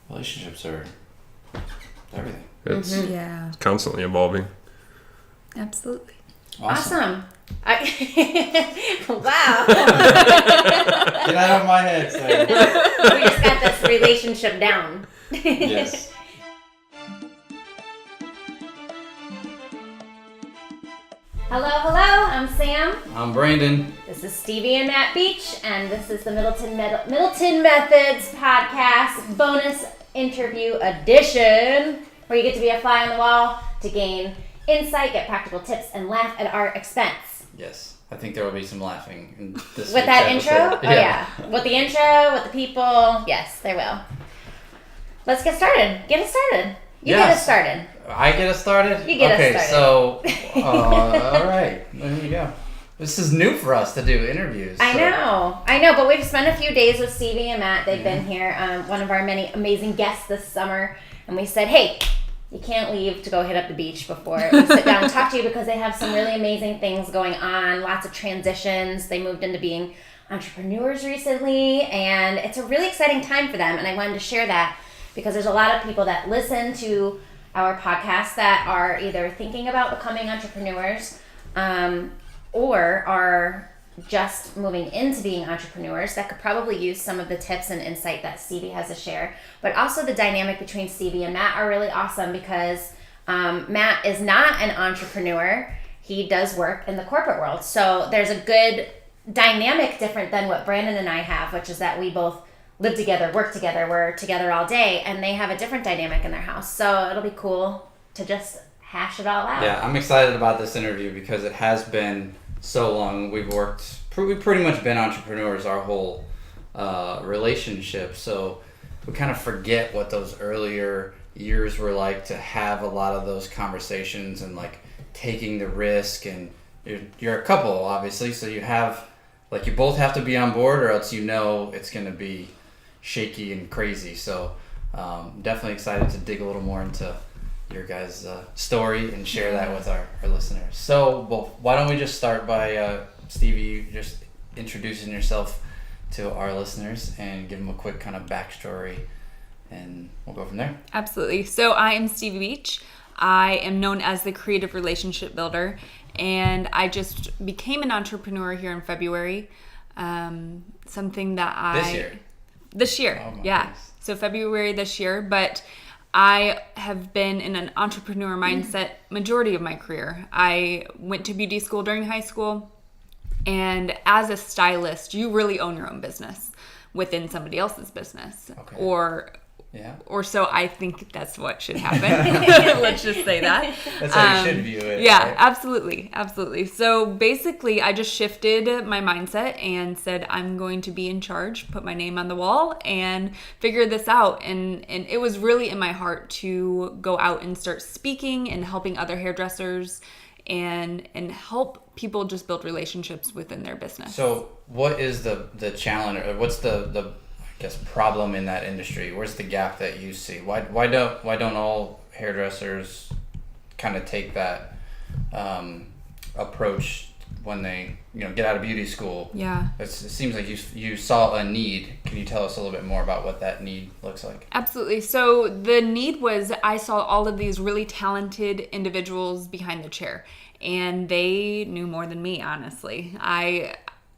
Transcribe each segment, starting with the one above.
relationships are everything. It's constantly evolving. Absolutely. Awesome. Wow. Get out of my head, Sarah. We just got this relationship down. Yes. Hello, I'm Sam. I'm Brandon. This is Stevie and Matt Beech, and this is the Middleton Methods podcast bonus interview edition, where you get to be a fly on the wall to gain insight, get practical tips, and laugh at our expense. Yes. I think there will be some laughing in this With that episode. intro? Oh, yeah. With the intro, with the people. Yes, there will. Let's get started. Get us started. You get us started. I get us started? You get us started. Okay, so, all right. There you go. This is new for us to do interviews. I know, but we've spent a few days with Stevie and Matt. They've been here, one of our many amazing guests this summer, and we said, hey, you can't leave to go hit up the beach before we sit down and talk to you, because they have some really amazing things going on, lots of transitions. They moved into being entrepreneurs recently, and it's a really exciting time for them, and I wanted to share that because there's a lot of people that listen to our podcast that are either thinking about becoming entrepreneurs or are just moving into being entrepreneurs that could probably use some of the tips and insight that Stevie has to share. But also the dynamic between Stevie and Matt are really awesome, because Matt is not an entrepreneur. He does work in the corporate world. So there's a good dynamic different than what Brandon and I have, which is that we both live together, work together, we're together all day, and they have a different dynamic in their house. So it'll be cool to just hash it all out. Yeah, I'm excited about this interview because it has been so long. We've pretty much been entrepreneurs our whole relationship. So we kind of forget what those earlier years were like, to have a lot of those conversations and like taking the risk. And you're a couple, obviously, so you both have to be on board, or else it's going to be shaky and crazy. So definitely excited to dig a little more into your guys' story and share that with our listeners. So, why don't we just start by Stevie, just introducing yourself to our listeners and give them a quick kind of backstory, and we'll go from there. Absolutely. So I am Stevie Beech. I am known as the Creative Relationship Builder, and I just became an entrepreneur here in February. Something that This year. Oh, yeah. Goodness. So February this year, but I have been in an entrepreneur mindset majority of my career. I went to beauty school during high school, and as a stylist, you really own your own business within somebody else's business. Okay. Or so I think that's what should happen. Let's just say that. That's how you should view it. Yeah, right? Absolutely. So basically, I just shifted my mindset and said, I'm going to be in charge, put my name on the wall, and figure this out. And it was really in my heart to go out and start speaking and helping other hairdressers and help people just build relationships within their business. So what is the challenge, or what's the problem in that industry? Where's the gap that you see? Why don't all hairdressers kind of take that approach when they get out of beauty school? Yeah, it seems like you saw a need. Can you tell us a little bit more about what that need looks like? Absolutely. So the need was, I saw all of these really talented individuals behind the chair, and they knew more than me, honestly.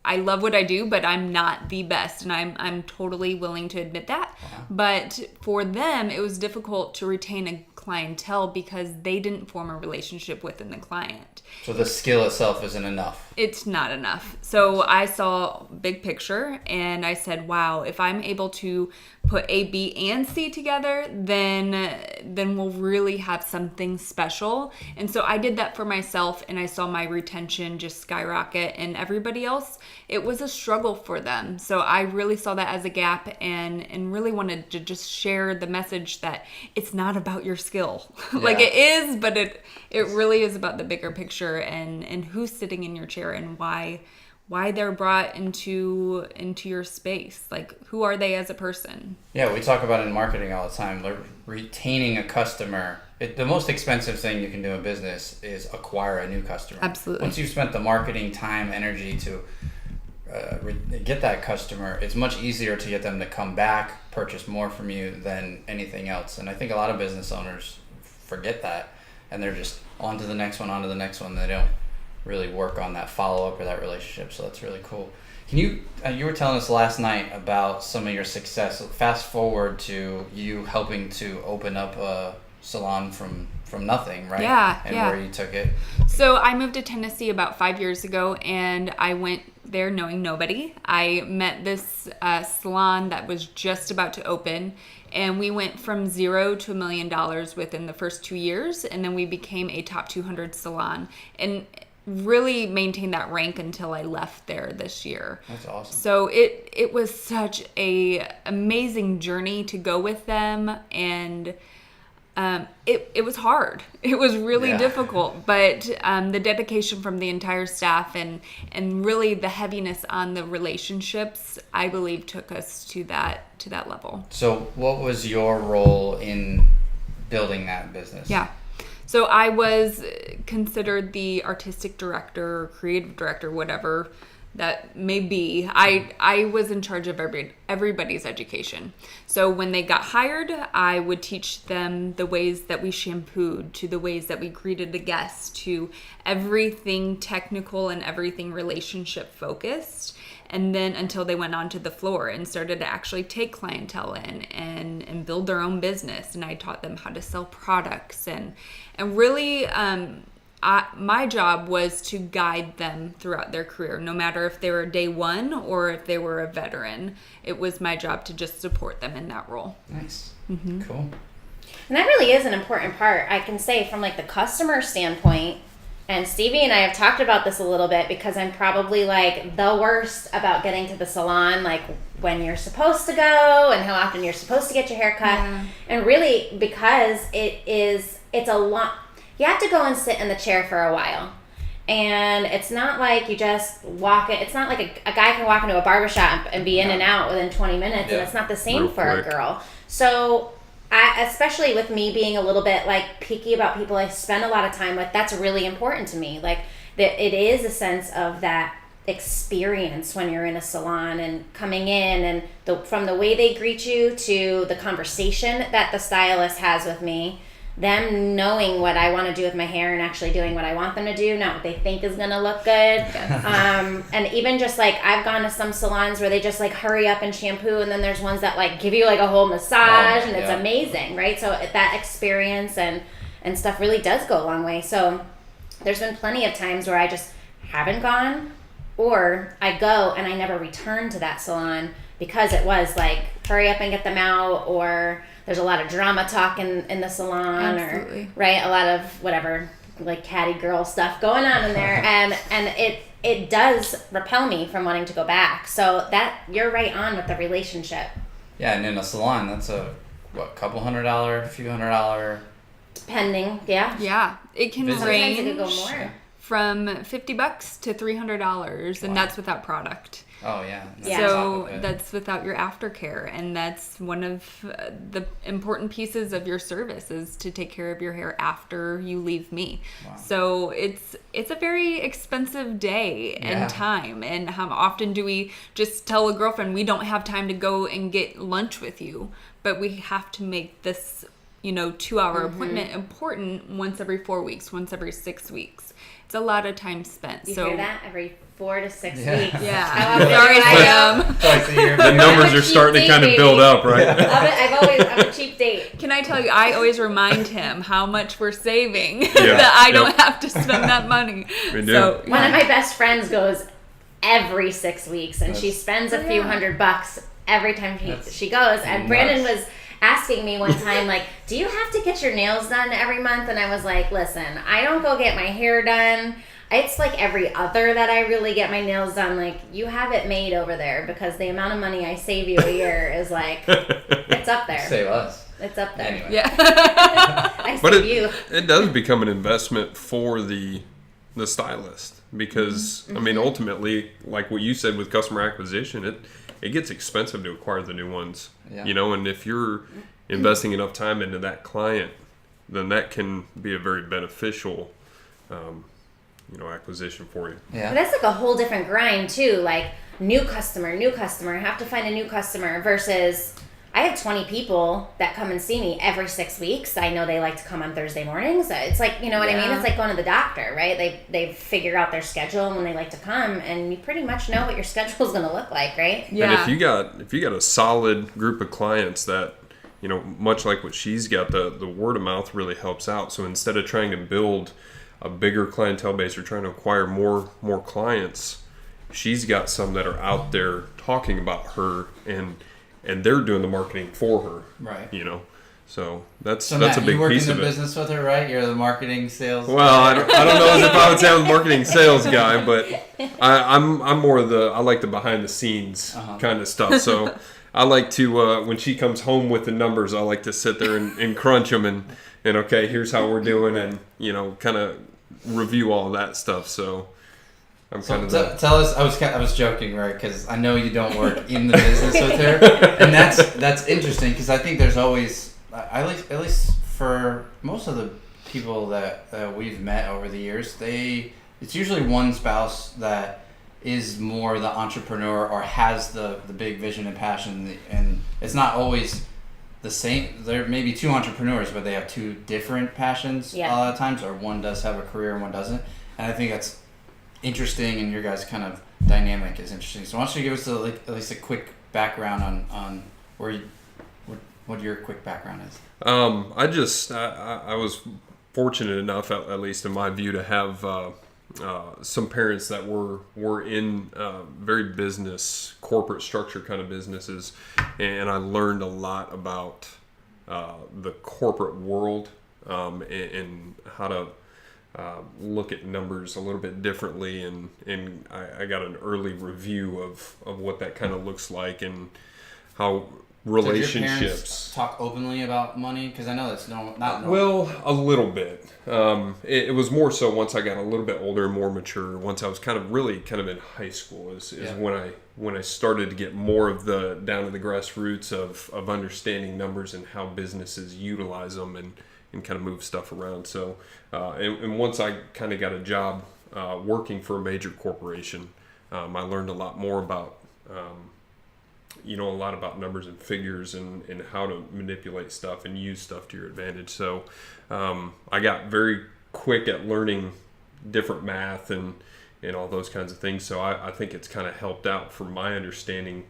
I love what I do, but I'm not the best, and I'm totally willing to admit that. Uh-huh. But for them, it was difficult to retain a clientele because they didn't form a relationship within the client. So the skill itself isn't enough. It's not enough. So I saw big picture, and I said, wow, if I'm able to put A, B, and C together, then we'll really have something special. And so I did that for myself, and I saw my retention just skyrocket, and everybody else, it was a struggle for them. So I really saw that as a gap, and really wanted to just share the message that it's not about your skill. Yeah. Like it is, but it really is about the bigger picture and who's sitting in your chair and why they're brought into your space. Like, who are they as a person? Yeah, we talk about it in marketing all the time. Retaining a customer. The most expensive thing you can do in business is acquire a new customer. Absolutely. Once you've spent the marketing time, energy to get that customer, it's much easier to get them to come back, purchase more from you than anything else. And I think a lot of business owners forget that, and they're just on to the next one, They don't really work on that follow-up or that relationship. So that's really cool. Can you were telling us last night about some of your success. Fast forward to you helping to open up a salon from nothing, right? Yeah, and yeah. where you took it. So I moved to Tennessee about 5 years ago, and I went there knowing nobody. I met this salon that was just about to open, and we went from $0 to $1 million within the first 2 years, and then we became a top 200 salon, and really maintained that rank until I left there this year. That's awesome. So it was such a amazing journey to go with them, and it was hard. It was really difficult, but the dedication from the entire staff and really the heaviness on the relationships, I believe, took us to that level. So what was your role in building that business? Yeah. So I was considered the artistic director, or creative director, whatever that may be. I was in charge of everybody's education. So when they got hired, I would teach them the ways that we shampooed, to the ways that we greeted the guests, to everything technical and everything relationship focused. And then until they went onto the floor and started to actually take clientele in and build their own business. And I taught them how to sell products and really my job was to guide them throughout their career, no matter if they were day one or if they were a veteran. It was my job to just support them in that role. Nice. Mm-hmm. Cool. And that really is an important part. I can say from like the customer standpoint, and Stevie and I have talked about this a little bit because I'm probably like the worst about getting to the salon, like when you're supposed to go and how often you're supposed to get your hair cut. Yeah. And really because it's a lot, you have to go and sit in the chair for a while. And it's not like you just walk it. It's not like a guy can walk into a barbershop and be in and out within 20 minutes. And it's not the same Real for quick. a girl. So especially with me being a little bit like picky about people I spend a lot of time with, that's really important to me. Like that, it is a sense of that experience when you're in a salon and coming in, and from the way they greet you to the conversation that the stylist has with me, them knowing what I want to do with my hair and actually doing what I want them to do, not what they think is going to look good. And even just like I've gone to some salons where they just like hurry up and shampoo, and then there's ones that like give you like a whole massage, and it's amazing, right? So that experience and stuff really does go a long way. So there's been plenty of times where I just haven't gone, or I go and I never return to that salon because it was like hurry up and get them out, or there's a lot of drama talk in the salon. Absolutely. Or right, a lot of whatever like catty girl stuff going on in there, and it does repel me from wanting to go back. So that you're right on with the relationship. Yeah, and in a salon, that's a couple $100, a few $100. Depending, yeah. It can Visit. Sometimes it range could go more. from $50 to $300, and that's without product. Oh yeah. So that's without your aftercare, and that's one of the important pieces of your service is to take care of your hair after you leave me. Wow. So it's a very expensive day and time. And how often do we just tell a girlfriend we don't have time to go and get lunch with you, but we have to make this 2-hour appointment important once every 4 weeks, once every 6 weeks. It's a lot of time spent. You so hear that? Every 4 to 6 Yeah. weeks. Yeah. How often Sorry, do I go? Sam. Twice a year. The numbers are starting to kind of build up, right? I'm a cheap date. Can I tell you, I always remind him how much we're saving that I don't have to spend that money. We do. So, One of my best friends goes every 6 weeks, and she That's- spends a few $100 every time she goes. And Brandon was asking me one time, like, do you have to get your nails done every month? And I was like, listen, I don't go get my hair done. It's like every other that I really get my nails done. Like, you have it made over there, because the amount of money I save you a year is like, it's up there. Save us. It's up there. Anyway. yeah. I But save you. it does become an investment for the stylist, because I mean, ultimately, like what you said with customer acquisition, it gets expensive to acquire the new ones. Yeah. And if you're investing enough time into that client, then that can be a very beneficial acquisition for you. Yeah. But that's like a whole different grind too. Like new customer, I have to find a new customer, versus I have 20 people that come and see me every 6 weeks. I know they like to come on Thursday mornings. It's like, you know what I mean? It's like going to the doctor, right? They figure out their schedule and when they like to come, and you pretty much know what your schedule is going to look like, right? Yeah. And if you got a solid group of clients that, you know, much like what she's got, the word of mouth really helps out. So instead of trying to build a bigger clientele base or trying to acquire more clients, she's got some that are out there talking about her, and they're doing the marketing for her. Right. You know, so that's Matt, a big you work piece in of the it. business with her, right? You're the marketing sales. Well, I don't know as if I would say I'm a marketing sales guy, but I'm more of I like the behind the scenes kind of stuff. So I like to when she comes home with the numbers, I like to sit there and crunch them and okay, here's how we're doing, and you know, kind of review all that stuff. So I'm kind of tell us. I was joking, right? Because I know you don't work in the business with her, and that's interesting because I think there's always, at least for most of the people that we've met over the years, it's usually one spouse that is more the entrepreneur or has the big vision and passion, and it's not always the same. There may be two entrepreneurs, but they have two different passions a lot of times, or one does have a career and one doesn't, and I think that's interesting, and your guys' kind of dynamic is interesting. So why don't you give us at least a quick background on what your quick background is? I was fortunate enough, at least in my view, to have some parents that were in very business, corporate structure kind of businesses, and I learned a lot about the corporate world and how to look at numbers a little bit differently, and I got an early review of what that kind of looks like and how relationships. Did your parents talk openly about money? Because I know that's not normal. Well, a little bit. It was more so once I got a little bit older and more mature. Once I was kind of in high school is when I started to get more of the down to the grassroots of understanding numbers and how businesses utilize them and kind of move stuff around. So, and once I kind of got a job working for a major corporation, I learned a lot more about, a lot about numbers and figures and how to manipulate stuff and use stuff to your advantage. So, I got very quick at learning different math and all those kinds of things. So I think it's kind of helped out from my understanding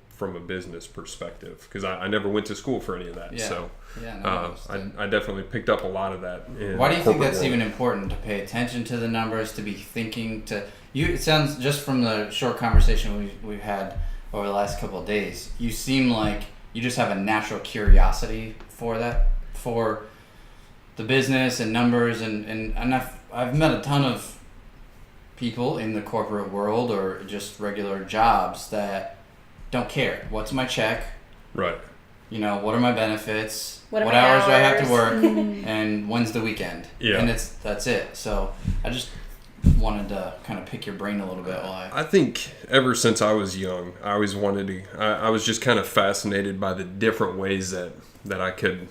from a business perspective, because I never went to school for any of that. Yeah. So Yeah, I definitely picked up a lot of that. Why do you think that's even important, to pay attention to the numbers, to be thinking to you? It sounds, just from the short conversation we've had over the last couple of days, you seem like you just have a natural curiosity for that, for the business and numbers, and I've met a ton of people in the corporate world or just regular jobs that don't care. What's my check? Right. You know, what are my benefits? What are what my hours do I have hours? to work? And when's the weekend? Yeah. And that's it. So I just wanted to kind of pick your brain a little bit while I think ever since I was young, I always wanted to. I was just kind of fascinated by the different ways that I could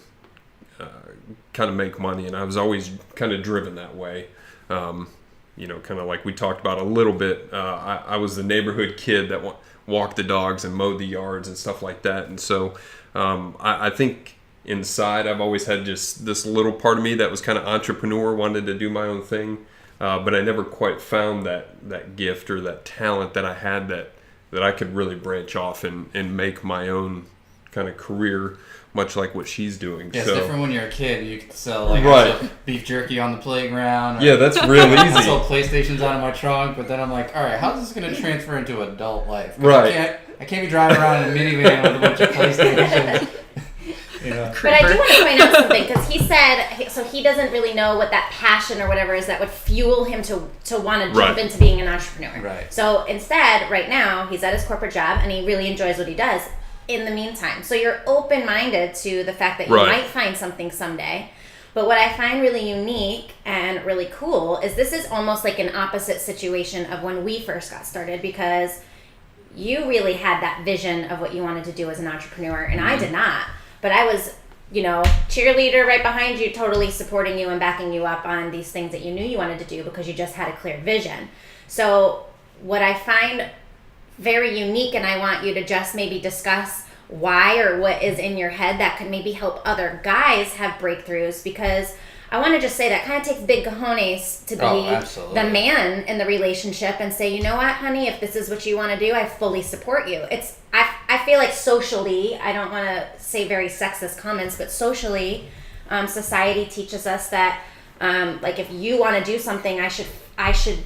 kind of make money, and I was always kind of driven that way. Kind of like we talked about a little bit. I was the neighborhood kid that walked the dogs and mowed the yards and stuff like that, and so I think inside I've always had just this little part of me that was kind of entrepreneur, wanted to do my own thing. But I never quite found that gift or that talent that I had that I could really branch off and make my own kind of career, much like what she's doing. Yeah, so, it's different when you're a kid. You could sell I sell beef jerky on the playground. Yeah, that's real I easy. sold PlayStations out of my trunk, but then I'm like, all right, how's this going to transfer into adult life? 'Cause Right. I can't be driving around in a minivan with a bunch of PlayStations. But I do want to point out something, because he said, so he doesn't really know what that passion or whatever is that would fuel him to want to jump into being an entrepreneur. Right. So instead, right now, he's at his corporate job and he really enjoys what he does in the meantime. So you're open-minded to the fact that you might find something someday. But what I find really unique and really cool is this is almost like an opposite situation of when we first got started, because you really had that vision of what you wanted to do as an entrepreneur, and I did not. But I was, cheerleader right behind you, totally supporting you and backing you up on these things that you knew you wanted to do because you just had a clear vision. So what I find very unique, and I want you to just maybe discuss why or what is in your head that could maybe help other guys have breakthroughs, because I want to just say that kind of takes big cojones to be the man in the relationship and say, you know what, honey, if this is what you want to do, I fully support you. I feel like socially, I don't want to say very sexist comments, but socially, society teaches us that like if you want to do something, I should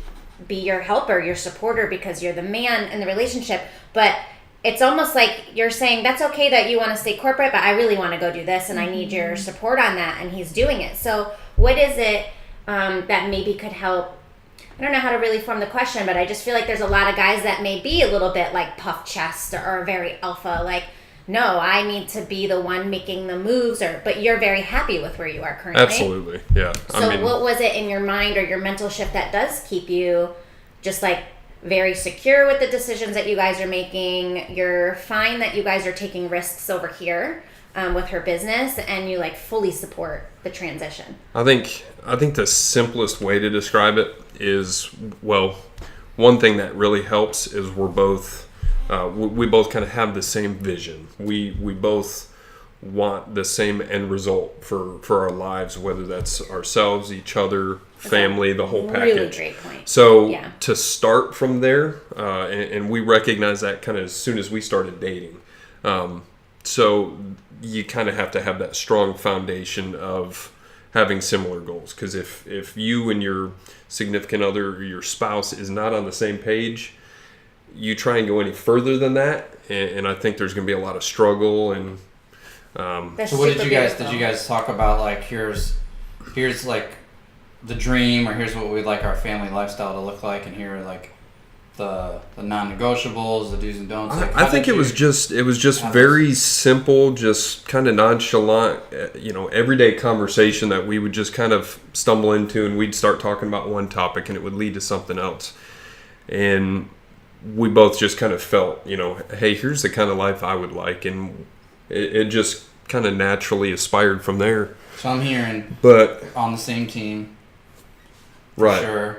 be your helper, your supporter, because you're the man in the relationship. But it's almost like you're saying, that's okay that you want to stay corporate, but I really want to go do this, and I need your support on that, and he's doing it. So what is it that maybe could help? I don't know how to really form the question, but I just feel like there's a lot of guys that may be a little bit like puff chest or very alpha, like, no, I need to be the one making the moves, but you're very happy with where you are currently. Absolutely, yeah. So what was it in your mind or your mental shift that does keep you just like very secure with the decisions that you guys are making? You're fine that you guys are taking risks over here with her business, and you like fully support the transition. I think the simplest way to describe it is, well, one thing that really helps is we're both we both kind of have the same vision. We both want the same end result for our lives, whether that's ourselves, each other, family, the whole package. Really great point. So to start from there, and we recognize that kind of as soon as we started dating. So you kind of have to have that strong foundation of having similar goals, because if you and your significant other or your spouse is not on the same page, you try and go any further than that, and I think there's going to be a lot of struggle. And so what did you guys talk about? Like here's like the dream, or here's what we'd like our family lifestyle to look like, and here are like the non-negotiables, the do's and don'ts. Like, I think it was just very simple, just kind of nonchalant, everyday conversation that we would just kind of stumble into, and we'd start talking about one topic and it would lead to something else. And we both just kind of felt, hey, here's the kind of life I would like, and it just kind of naturally aspired from there. So I'm hearing, but on the same team, right? Sure.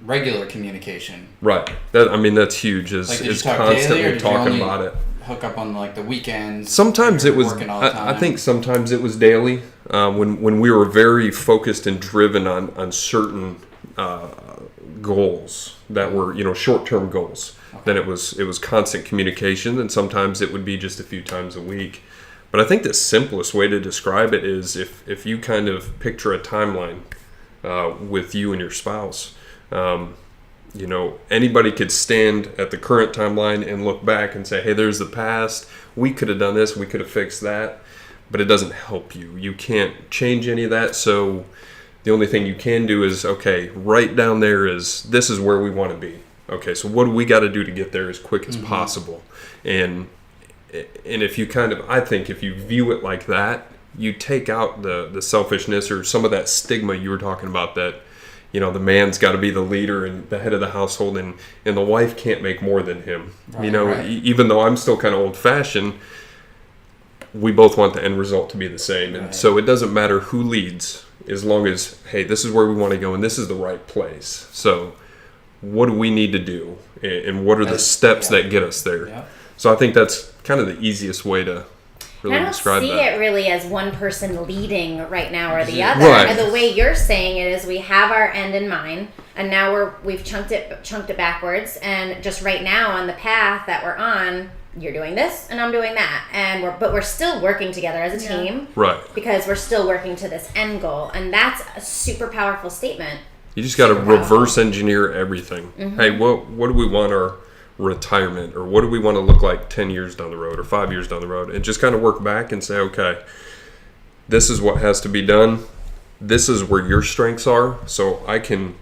Regular communication. Right. That's huge. Is constantly talking about it. Hook up on like the weekends. Sometimes it was. I think sometimes it was daily. When we were very focused and driven on certain goals that were short-term goals. Okay. Then it was constant communication, and sometimes it would be just a few times a week. But I think the simplest way to describe it is if you kind of picture a timeline with you and your spouse. Anybody could stand at the current timeline and look back and say, hey, there's the past. We could have done this. We could have fixed that. But it doesn't help you. You can't change any of that. So the only thing you can do is, okay, right down there this is where we want to be. Okay, so what do we got to do to get there as quick as possible? And if you I think if you view it like that, you take out the selfishness or some of that stigma you were talking about, that the man's got to be the leader and the head of the household, and the wife can't make more than him. Right. Even though I'm still kind of old-fashioned, we both want the end result to be the same. And so it doesn't matter who leads, as long as, hey, this is where we want to go and this is the right place. So what do we need to do, and what are the steps that get us there? Yeah. So I think that's kind of the easiest way to really describe that. I don't see it really as one person leading right now or the other. Right. And the way you're saying it is, we have our end in mind, and now we've chunked it backwards, and just right now on the path that we're on, you're doing this and I'm doing that, but we're still working together as a team, right? Because we're still working to this end goal, and that's a super powerful statement. You just got to reverse engineer everything. Mm-hmm. Hey, what do we want our retirement, or what do we want to look like 10 years down the road or 5 years down the road, and just kind of work back and say, okay, this is what has to be done. This is where your strengths are, so I can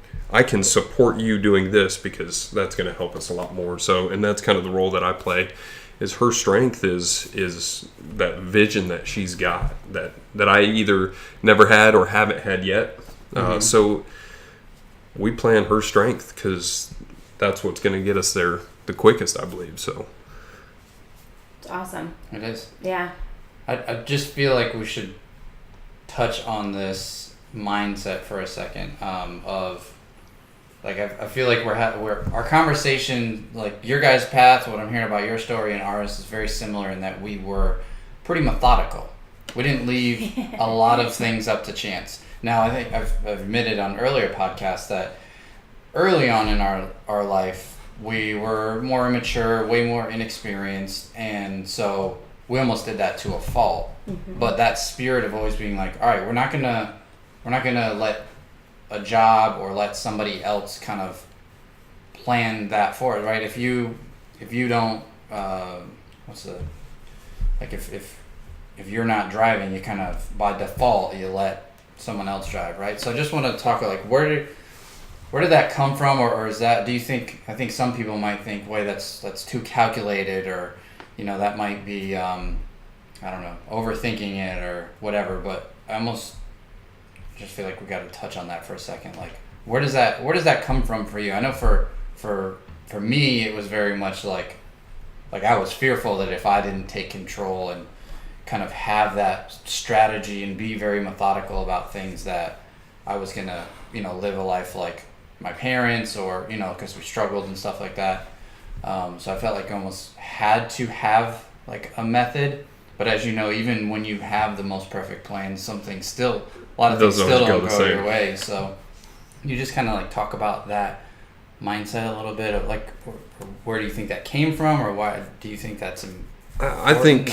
support you doing this, because that's going to help us a lot more. So, and that's kind of the role that I play. Is her strength is that vision that she's got that I either never had or haven't had yet. Mm-hmm. So we play on her strength, because that's what's going to get us there the quickest, I believe. So it's awesome. It is. Yeah. I just feel like we should touch on this mindset for a second, of like I feel like we're our conversation, like your guys' path, what I'm hearing about your story and ours is very similar in that we were pretty methodical. We didn't leave a lot of things up to chance. Now, I think I've admitted on earlier podcasts that early on in our life, we were more immature, way more inexperienced, and so we almost did that to a fault. Mm-hmm. But that spirit of always being like, all right, we're not gonna let a job or let somebody else kind of plan that for it, right? If you don't, if you're not driving, you kind of by default you let someone else drive, right? So I just want to talk like where did that come from, or is that, do you think, I think some people might think, wait, that's too calculated, or that might be I don't know, overthinking it or whatever, but I almost just feel like we got to touch on that for a second. Like where does that come from for you? I know for me it was very much like I was fearful that if I didn't take control and kind of have that strategy and be very methodical about things, that I was going to, live a life like my parents, or, because we struggled and stuff like that. So I felt like I almost had to have like a method, but as you know, even when you have the most perfect plan, a lot of things still don't go your way. So you just kind of like talk about that mindset a little bit of like, where do you think that came from, or why do you think that's I think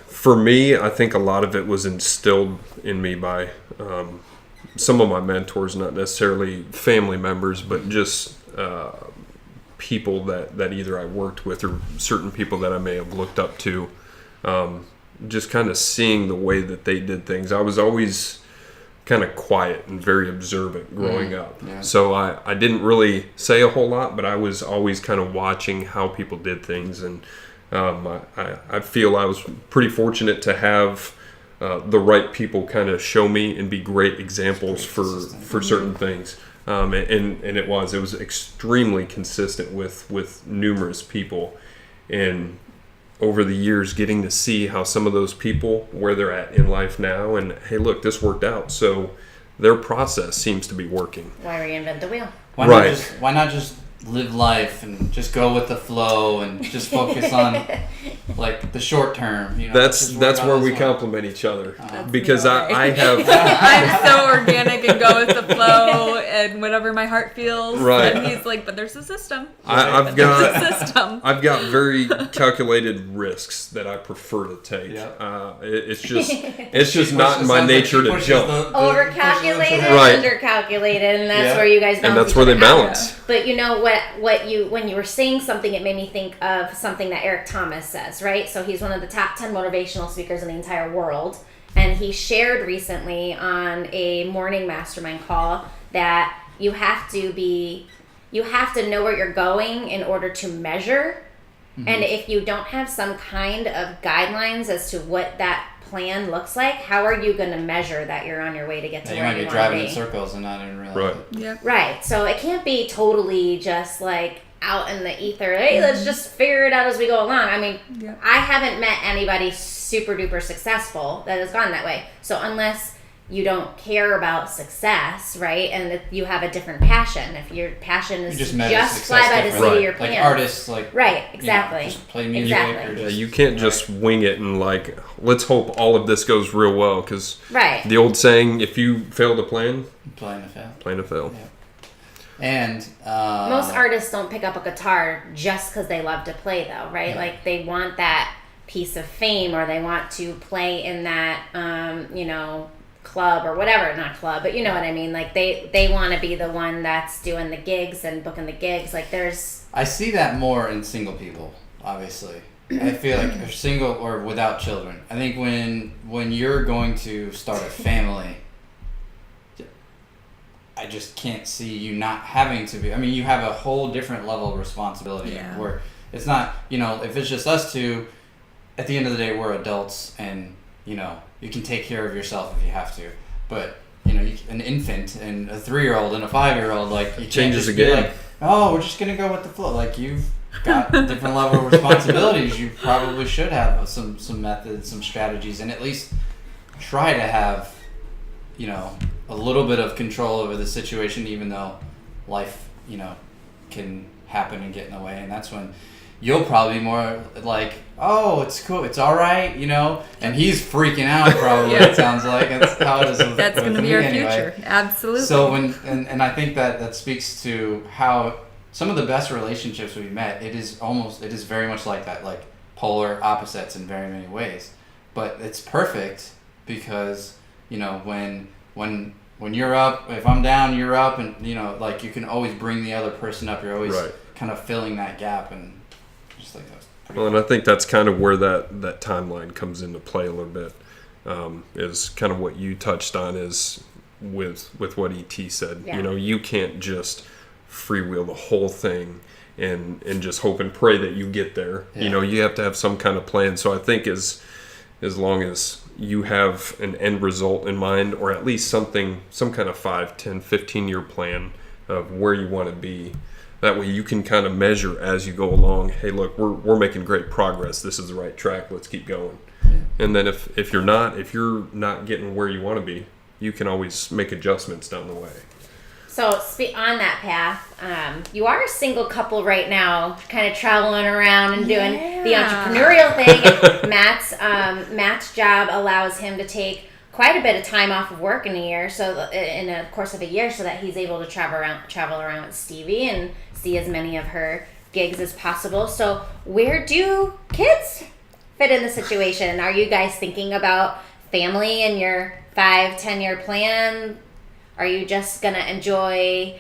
for me, I think a lot of it was instilled in me by some of my mentors, not necessarily family members, but just people that either I worked with or certain people that I may have looked up to. Just kind of seeing the way that they did things. I was always kind of quiet and very observant growing up. Yeah. So I didn't really say a whole lot, but I was always kind of watching how people did things. And I feel I was pretty fortunate to have the right people kind of show me and be great examples for certain things. And it was extremely consistent with numerous people. And over the years, getting to see how some of those people, where they're at in life now, and hey, look, this worked out. So their process seems to be working. Why reinvent the wheel? Why not just live life and just go with the flow and just focus on like the short term? That's where we complement each other, because I have I'm so organic and go with the flow and whatever my heart feels. Right. And he's like, but there's a system. I've got very calculated risks that I prefer to take. Yep. It's just not in my nature to jump. Overcalculated, undercalculated, and that's where you guys balance. And that's where they balance. But when you were saying something, it made me think of something that Eric Thomas says, right? So he's one of the top 10 motivational speakers in the entire world. And he shared recently on a morning mastermind call that you have to know where you're going in order to measure. Mm-hmm. And if you don't have some kind of guidelines as to what that plan looks like, how are you going to measure that you're on your way to get to where you want to be? You might be driving in circles and not even realize right. it. Yeah. Right. So it can't be totally just like out in the ether. Hey, let's just figure it out as we go along. I mean, I haven't met anybody super duper successful that has gone that way. So unless you don't care about success, right, and that you have a different passion. If your passion is just fly by the seat of your pants. Like artists, right, exactly. Just play music. Exactly. You can't just wing it and like, let's hope all of this goes real well, because the old saying, if you fail to plan, plan to fail. Plan to fail. Yeah. And most artists don't pick up a guitar just because they love to play, though, right? Yeah. Like they want that piece of fame, or they want to play in that, club or whatever. Not club, but you know what I mean. Like they want to be the one that's doing the gigs and booking the gigs. Like I see that more in single people, obviously. I feel like if single or without children. I think when you're going to start a family, I just can't see you not having to be. I mean, you have a whole different level of responsibility where it's not, if it's just us two, at the end of the day, we're adults, and, you can take care of yourself if you have to. But, an infant and a 3-year-old and a 5-year-old, like, you changes can't just again. be like, oh, we're just going to go with the flow. Like, you've got a different level of responsibilities. You probably should have some methods, some strategies, and at least try to have, a little bit of control over the situation, even though life can happen and get in the way, and that's when you'll probably be more like, oh, it's cool, it's all right, and he's freaking out probably. It sounds like that's how it is. That's going to be our future, absolutely. So and I think that speaks to how some of the best relationships we've met. It is very much like that, like polar opposites in very many ways, but it's perfect because when you're up, if I'm down, you're up, and like you can always bring the other person up. You're always kind of filling that gap, and just like that's pretty well, cool. And I think that's kind of where that timeline comes into play a little bit. Is kind of what you touched on is with what ET said. Yeah. You can't just freewheel the whole thing and just hope and pray that you get there. Yeah. You have to have some kind of plan. So I think as long as you have an end result in mind, or at least some kind of 5, 10, 15-year plan of where you want to be. That way you can kind of measure as you go along, hey, look, we're making great progress. This is the right track. Let's keep going. Yeah. And then if you're not getting where you want to be, you can always make adjustments down the way. So on that path, you are a single couple right now, kind of traveling around and doing the entrepreneurial thing. And Matt's job allows him to take quite a bit of time off of work in a year, so in the course of a year, so that he's able to travel around with Stevie and see as many of her gigs as possible. So where do kids fit in the situation? Are you guys thinking about family in your 5-10 year plan? Are you just going to enjoy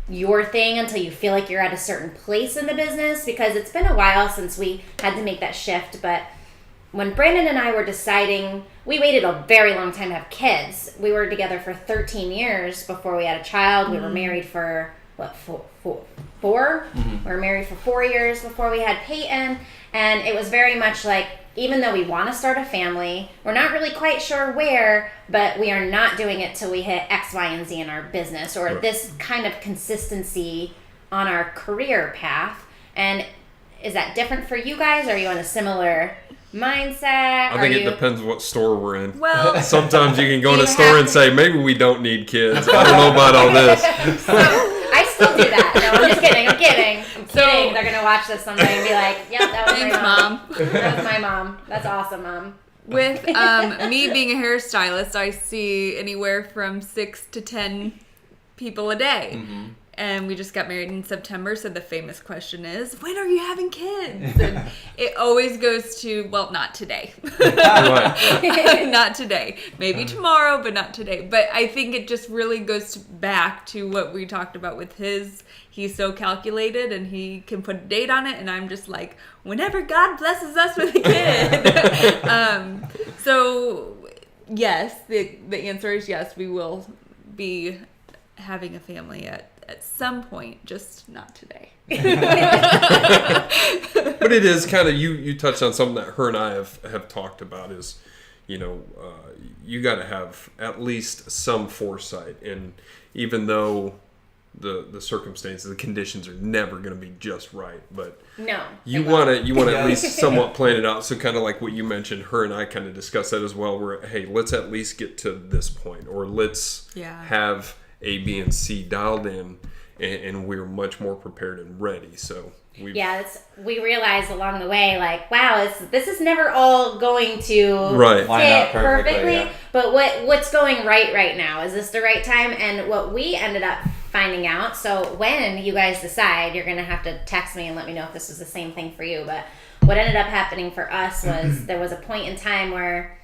your thing until you feel like you're at a certain place in the business? Because it's been a while since we had to make that shift. But when Brandon and I were deciding, we waited a very long time to have kids. We were together for 13 years before we had a child. We were married for, four? Mm-hmm. We were married for 4 years before we had Peyton. And it was very much like, even though we want to start a family, we're not really quite sure where, but we are not doing it till we hit X, Y, and Z in our business, or this kind of consistency on our career path. And is that different for you guys? Are you on a similar mindset? I think it depends what store we're in. Well, sometimes you can go in a store and say, maybe we don't need kids. I don't know about all this. I still do that. No, I'm just kidding. I'm kidding. They're going to watch this someday and be like, yep, that was thanks, my mom. That was my mom. That's awesome, Mom. With me being a hairstylist, I see anywhere from 6 to 10 people a day. Mm-hmm. And we just got married in September, so the famous question is, when are you having kids? And it always goes to, well, not today. Not today. Maybe tomorrow, but not today. But I think it just really goes back to what we talked about with he's so calculated and he can put a date on it, and I'm just like, whenever God blesses us with a kid. So, yes, the answer is yes, we will be having a family at some point, just not today. But it is kind of, you touched on something that her and I have talked about is, you got to have at least some foresight. And even though the circumstances, the conditions are never going to be just right, but no, you want to at least somewhat plan it out. So kind of like what you mentioned, her and I kind of discussed that as well, where, hey, let's at least get to this point, or let's have A, B, and C dialed in, and we're much more prepared and ready. So we realized along the way, like, wow, this is never all going to fit perfectly. Yeah. But what's going right now? Is this the right time? And what we ended up finding out, so when you guys decide, you're going to have to text me and let me know if this was the same thing for you. But what ended up happening for us was there was a point in time where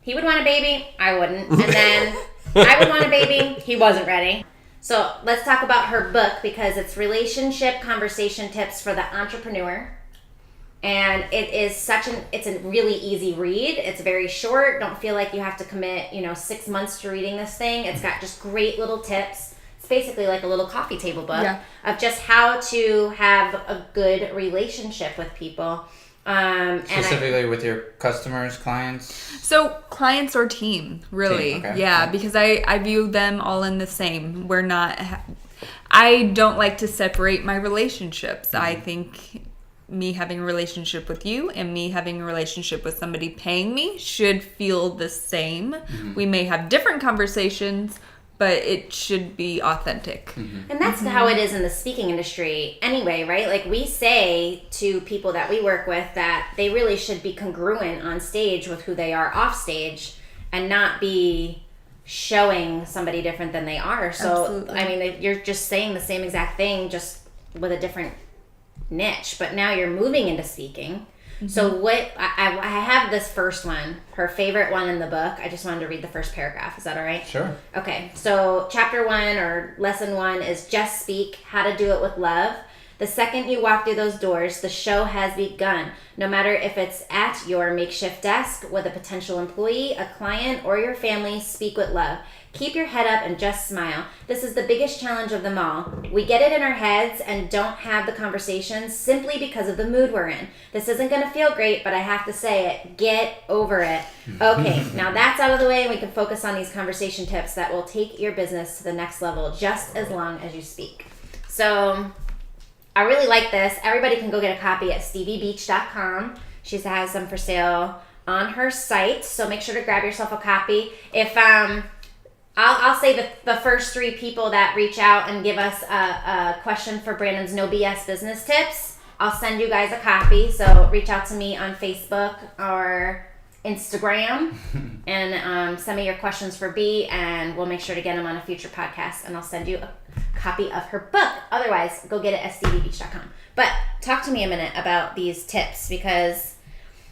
he would want a baby, I wouldn't. And then I would want a baby, he wasn't ready. So let's talk about her book, because it's Relationship Conversation Tips for the Entrepreneur. And it's a really easy read. It's very short. Don't feel like you have to commit, 6 months to reading this thing. It's got just great little tips. It's basically like a little coffee table book of just how to have a good relationship with people. Specifically with your customers, clients? So clients or team, really. Okay. Yeah, because I view them all in the same. I don't like to separate my relationships. Mm-hmm. I think me having a relationship with you and me having a relationship with somebody paying me should feel the same. Mm-hmm. We may have different conversations, but it should be authentic. And that's how it is in the speaking industry anyway, right? Like we say to people that we work with that they really should be congruent on stage with who they are off stage and not be showing somebody different than they are. So, Absolutely. I mean, you're just saying the same exact thing, just with a different niche, but now you're moving into speaking. So what, I have this first one, her favorite one in the book. I just wanted to read the first paragraph. Is that all right? Sure. Okay, so chapter 1 or lesson 1 is just speak, how to do it with love. The second you walk through those doors, the show has begun. No matter if it's at your makeshift desk with a potential employee, a client, or your family, speak with love. Keep your head up and just smile. This is the biggest challenge of them all. We get it in our heads and don't have the conversations simply because of the mood we're in. This isn't going to feel great, but I have to say it. Get over it. Okay, now that's out of the way and we can focus on these conversation tips that will take your business to the next level just as long as you speak. So I really like this. Everybody can go get a copy at steviebeech.com. She has them for sale on her site, so make sure to grab yourself a copy. If I'll say the first 3 people that reach out and give us a question for Brandon's No BS business tips, I'll send you guys a copy. So reach out to me on Facebook or Instagram and send me your questions for B, and we'll make sure to get them on a future podcast, and I'll send you a copy of her book. Otherwise, go get it at steviebeech.com. But talk to me a minute about these tips, because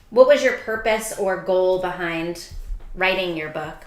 what was your purpose or goal behind writing your book?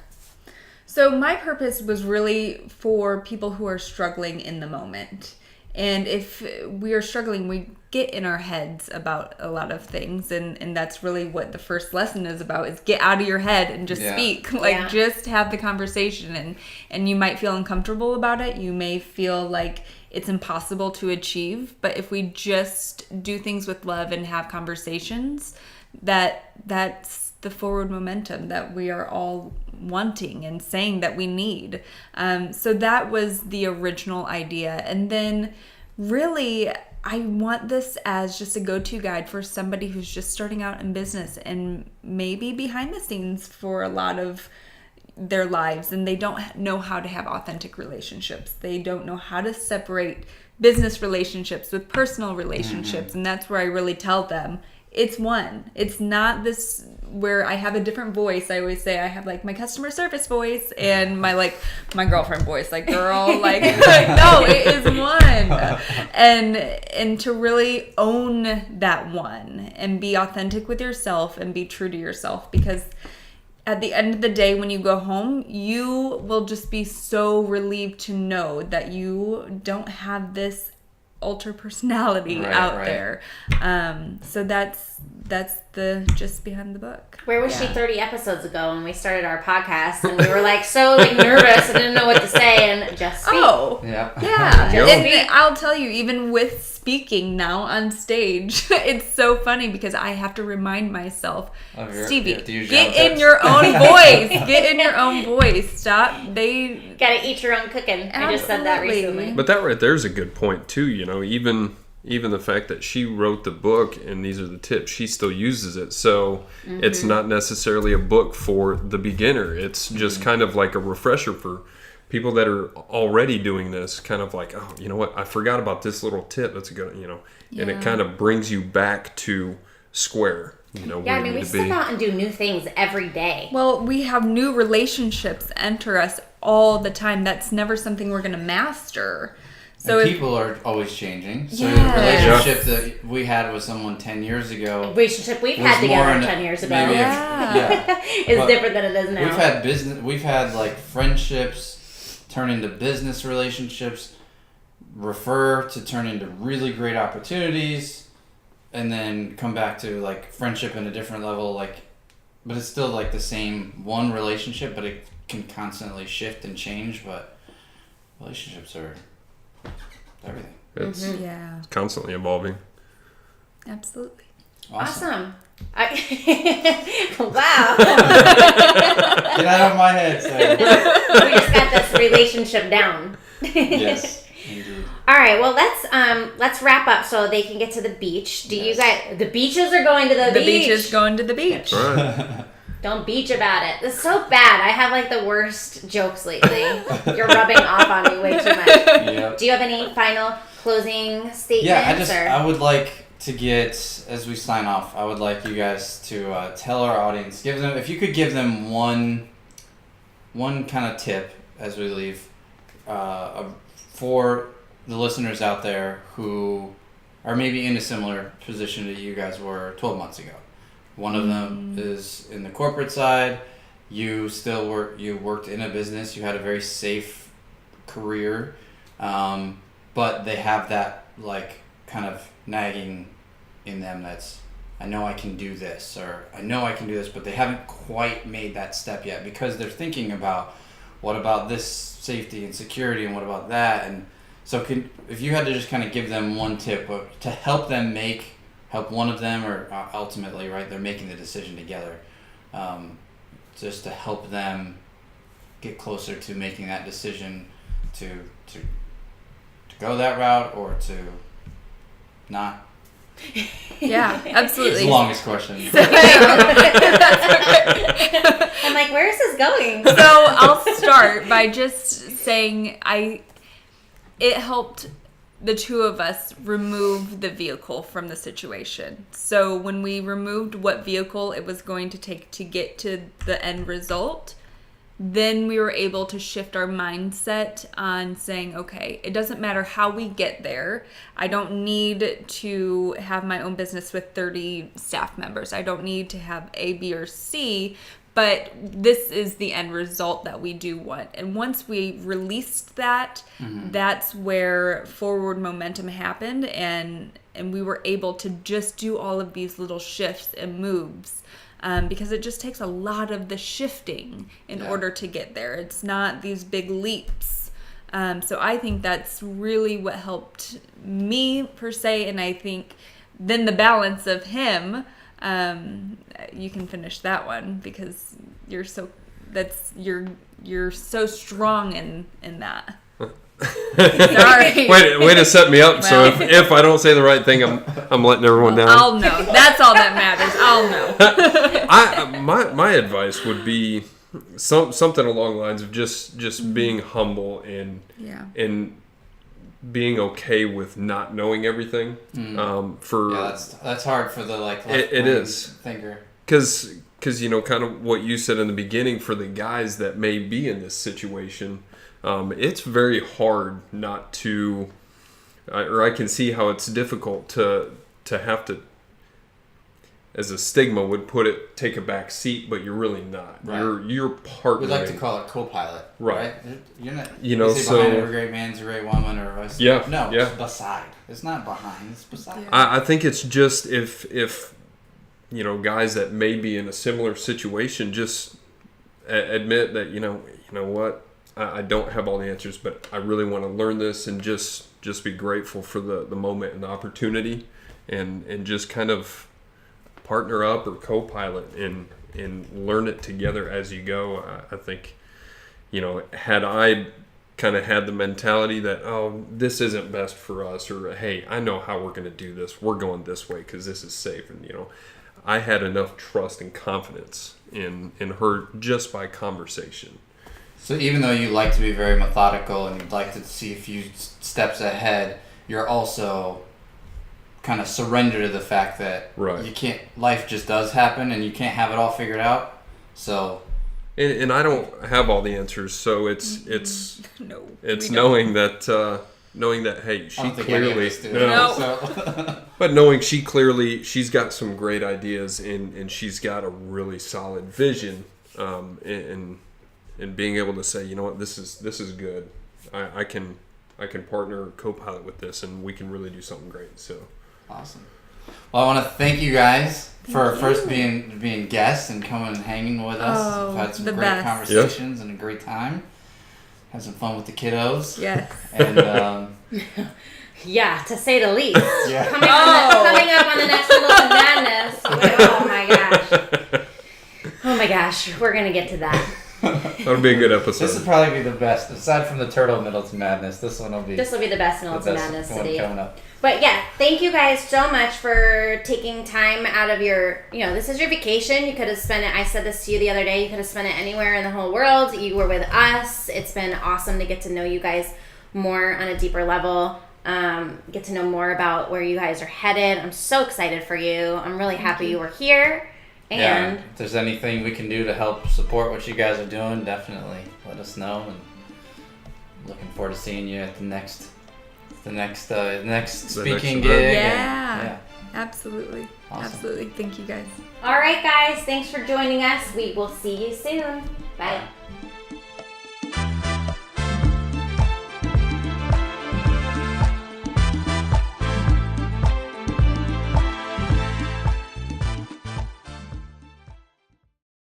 So my purpose was really for people who are struggling in the moment. And if we are struggling, we get in our heads about a lot of things. And that's really what the first lesson is about, is get out of your head and just speak. Like, just have the conversation. And you might feel uncomfortable about it. You may feel like it's impossible to achieve. But if we just do things with love and have conversations, that's the forward momentum that we are all wanting and saying that we need. So that was the original idea. And then really, I want this as just a go-to guide for somebody who's just starting out in business and maybe behind the scenes for a lot of their lives, and they don't know how to have authentic relationships. They don't know how to separate business relationships with personal relationships. And that's where I really tell them, it's one. It's not this where I have a different voice. I always say I have like my customer service voice and my girlfriend voice. Like, girl, like no, it is one. And to really own that one and be authentic with yourself and be true to yourself, because at the end of the day, when you go home, you will just be so relieved to know that you don't have this alter personality out there. So that's the gist behind the book. Where was she 30 episodes ago when we started our podcast and we were like so like nervous and didn't know what to say, and just speak. And I'll tell you, even with speaking now on stage, it's so funny because I have to remind myself, Stevie, get in your own voice. Get in your own voice. Stop. They gotta eat your own cooking. Absolutely. I just said that recently. But that right there's a good point too. You know, even the fact that she wrote the book and these are the tips, she still uses it. So it's not necessarily a book for the beginner. It's just kind of like a refresher for people that are already doing this, kind of like, oh, you know what? I forgot about this little tip. That's a good, and it kind of brings you back to square. I mean, we step out and do new things every day. Well, we have new relationships enter us all the time. That's never something we're going to master. So people are always changing. So the relationship that we had with someone 10 years ago, relationship we've had together 10 years ago, is different than it is now. We've had like friendships turn into business relationships, refer to turn into really great opportunities, and then come back to like friendship in a different level. Like, but it's still like the same one relationship, but it can constantly shift and change. But relationships are everything. It's constantly evolving. Absolutely. Awesome. Wow. Get out of my head, Sarah. We just got this relationship down. Yes, indeed. All right, well let's wrap up so they can get to the beach. Do you guys? The beaches are going to the beach. The beach is going to the beach. All right. Don't beach about it. This is so bad. I have like the worst jokes lately. You're rubbing off on me way too much. Yep. Do you have any final closing statements? Yeah, I would like to get, as we sign off, I would like you guys to tell our audience, if you could give them one kind of tip as we leave, for the listeners out there who are maybe in a similar position that you guys were 12 months ago. One of them is in the corporate side. You worked in a business. You had a very safe career, but they have that like kind of nagging in them that's, I know I can do this, or I know I can do this, but they haven't quite made that step yet because they're thinking about, what about this safety and security, and what about that? And so if you had to just kind of give them one tip to help one of them, or ultimately, right, they're making the decision together, just to help them get closer to making that decision to go that route or to not. Yeah, absolutely. It's the longest question. I'm like, where is this going? So I'll start by just saying it helped the two of us remove the vehicle from the situation. So when we removed what vehicle it was going to take to get to the end result, then we were able to shift our mindset on saying, okay, it doesn't matter how we get there. I don't need to have my own business with 30 staff members. I don't need to have A, B, or C, but this is the end result that we do want. And once we released that, that's where forward momentum happened, and we were able to just do all of these little shifts and moves. Because it just takes a lot of the shifting in order to get there. It's not these big leaps. So I think that's really what helped me per se, and I think then the balance of him, you can finish that one because you're so strong in that. Sorry. Way to set me up. So if I don't say the right thing, I'm letting everyone down. I'll know. That's all that matters. I'll know. My advice would be something along the lines of just being humble and being okay with not knowing everything. That's hard for the left it is thinker. Because kind of what you said in the beginning, for the guys that may be in this situation. It's very hard not to, or I can see how it's difficult to have to, as a stigma would put it, take a back seat, but you're really not. Right. You're partnering. We like to call it co-pilot. Right. You're not. So behind every great man's a great woman, or vice. Yeah. No. Yeah. It's beside. It's not behind. It's beside. I think it's just if guys that may be in a similar situation, just admit that you know what. I don't have all the answers, but I really want to learn this, and just be grateful for the moment and the opportunity, and just kind of partner up or co-pilot and learn it together as you go. I think, had I kind of had the mentality that, oh, this isn't best for us, or hey, I know how we're going to do this. We're going this way because this is safe. And, I had enough trust and confidence in her just by conversation. So even though you like to be very methodical and you'd like to see a few steps ahead, you're also kind of surrender to the fact that you can't. Life just does happen, and you can't have it all figured out. So, and I don't have all the answers. So it's knowing that hey, she clearly but knowing she's got some great ideas and she's got a really solid vision, and being able to say, you know what, this is good. I can partner, co-pilot with this, and we can really do something great. So awesome. Well, I want to thank you guys for first being guests and coming and hanging with us. We've had some great conversations and a great time. Had some fun with the kiddos. Yes. And yeah, to say the least. Yeah. Coming up on the next Middleton Madness. Oh my gosh. We're gonna get to that. That'll be a good episode. This would probably be the best. Aside from the Turtle Middleton Madness, this one will be This will be the best Middleton the best Madness one city. coming up. But yeah, thank you guys so much for taking time out of your, this is your vacation. You could have spent it, I said this to you the other day, you could have spent it anywhere in the whole world. You were with us. It's been awesome to get to know you guys more on a deeper level. Get to know more about where you guys are headed. I'm so excited for you. I'm really happy you were here. And if there's anything we can do to help support what you guys are doing, definitely let us know. And looking forward to seeing you at the next speaking gig. Yeah. Absolutely. Awesome. Absolutely. Thank you guys. all right, guys, thanks for joining us. We will see you soon. Bye.